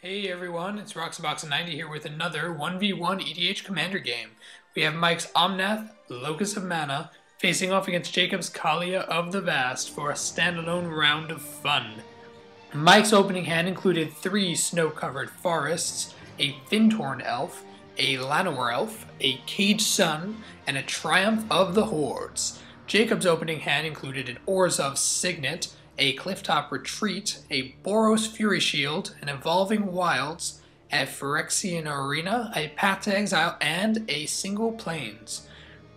Hey everyone, it's Roxabox90 here with another 1v1 EDH Commander game. We have Mike's Omnath, Locus of Mana, facing off against Jacob's Kaalia of the Vast for a standalone round of fun. Mike's opening hand included 3 snow-covered forests, a Fintorn Elf, a Llanowar Elf, a Caged Sun, and a Triumph of the Hordes. Jacob's opening hand included an Orzhov Signet, a Clifftop Retreat, a Boros Fury Shield, an Evolving Wilds, a Phyrexian Arena, a Path to Exile, and a single Plains.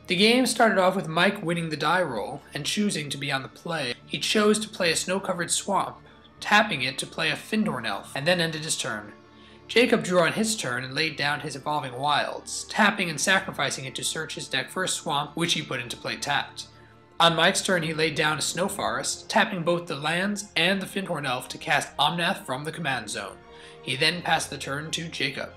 The game started off with Mike winning the die roll and choosing to be on the play. He chose to play a snow-covered swamp, tapping it to play a Fintorn Elf, and then ended his turn. Jacob drew on his turn and laid down his Evolving Wilds, tapping and sacrificing it to search his deck for a swamp, which he put into play tapped. On Mike's turn, he laid down a Snow Forest, tapping both the lands and the Fintorn Elf to cast Omnath from the command zone. He then passed the turn to Jacob.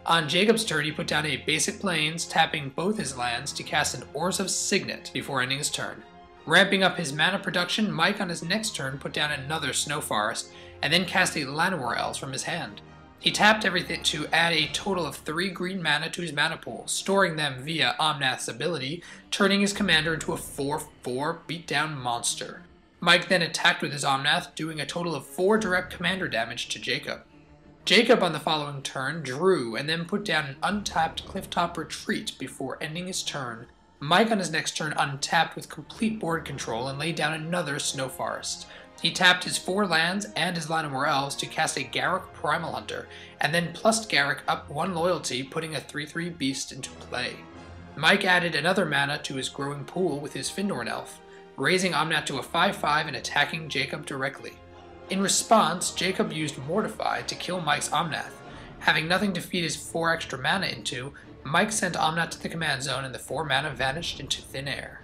On Jacob's turn, he put down a Basic Plains, tapping both his lands to cast an Orzhov Signet before ending his turn. Ramping up his mana production, Mike on his next turn put down another Snow Forest, and then cast a Llanowar Elves from his hand. He tapped everything to add a total of 3 green mana to his mana pool, storing them via Omnath's ability, turning his commander into a 4/4 beatdown monster. Mike then attacked with his Omnath, doing a total of 4 direct commander damage to Jacob. Jacob on the following turn drew and then put down an untapped Clifftop Retreat before ending his turn. Mike on his next turn untapped with complete board control and laid down another Snow Forest. He tapped his 4 lands and his Llanowar Elves to cast a Garruk Primal Hunter, and then plussed Garruk up 1 loyalty, putting a 3/3 beast into play. Mike added another mana to his growing pool with his Fintorn Elf, raising Omnath to a 5/5 and attacking Jacob directly. In response, Jacob used Mortify to kill Mike's Omnath. Having nothing to feed his 4 extra mana into, Mike sent Omnath to the command zone and the 4 mana vanished into thin air.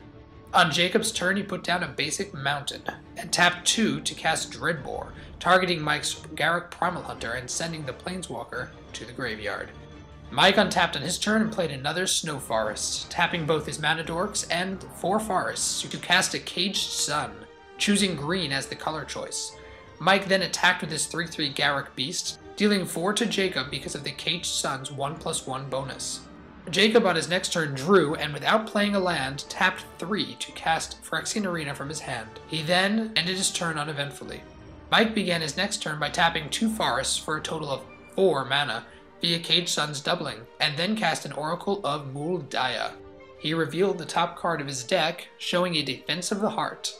On Jacob's turn, he put down a basic mountain, and tapped 2 to cast Dreadbore, targeting Mike's Garruk Primal Hunter and sending the Planeswalker to the graveyard. Mike untapped on his turn and played another Snow Forest, tapping both his mana dorks and 4 forests to cast a Caged Sun, choosing green as the color choice. Mike then attacked with his 3/3 Garruk Beast, dealing 4 to Jacob because of the Caged Sun's 1/1 bonus. Jacob on his next turn drew, and without playing a land, tapped 3 to cast Phyrexian Arena from his hand. He then ended his turn uneventfully. Mike began his next turn by tapping 2 forests for a total of 4 mana via Caged Sun's doubling, and then cast an Oracle of Muldaya. He revealed the top card of his deck, showing a Defense of the Heart.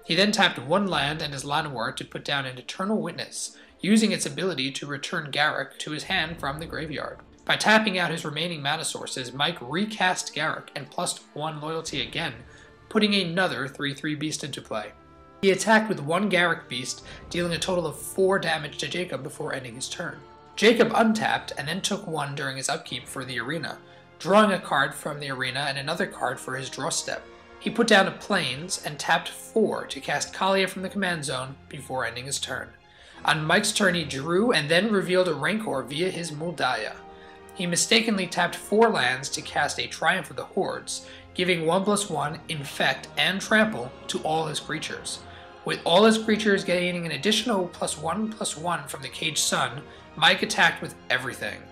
He then tapped 1 land and his Llanowar to put down an Eternal Witness, using its ability to return Garruk to his hand from the graveyard. By tapping out his remaining mana sources, Mike recast Garruk and plussed 1 loyalty again, putting another 3/3 beast into play. He attacked with 1 Garruk beast, dealing a total of 4 damage to Jacob before ending his turn. Jacob untapped and then took 1 during his upkeep for the arena, drawing a card from the arena and another card for his draw step. He put down a Plains and tapped 4 to cast Kaalia from the command zone before ending his turn. On Mike's turn, he drew and then revealed a Rancor via his Muldaya. He mistakenly tapped 4 lands to cast a Triumph of the Hordes, giving 1/1, Infect, and Trample to all his creatures. With all his creatures gaining an additional +1/+1 from the Caged Sun, Mike attacked with everything.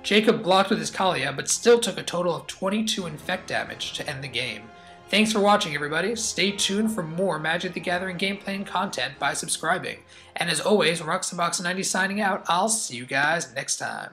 Jacob blocked with his Kaalia, but still took a total of 22 Infect damage to end the game. Thanks for watching, everybody. Stay tuned for more Magic the Gathering gameplay and content by subscribing. And as always, Roxabox90 signing out. I'll see you guys next time.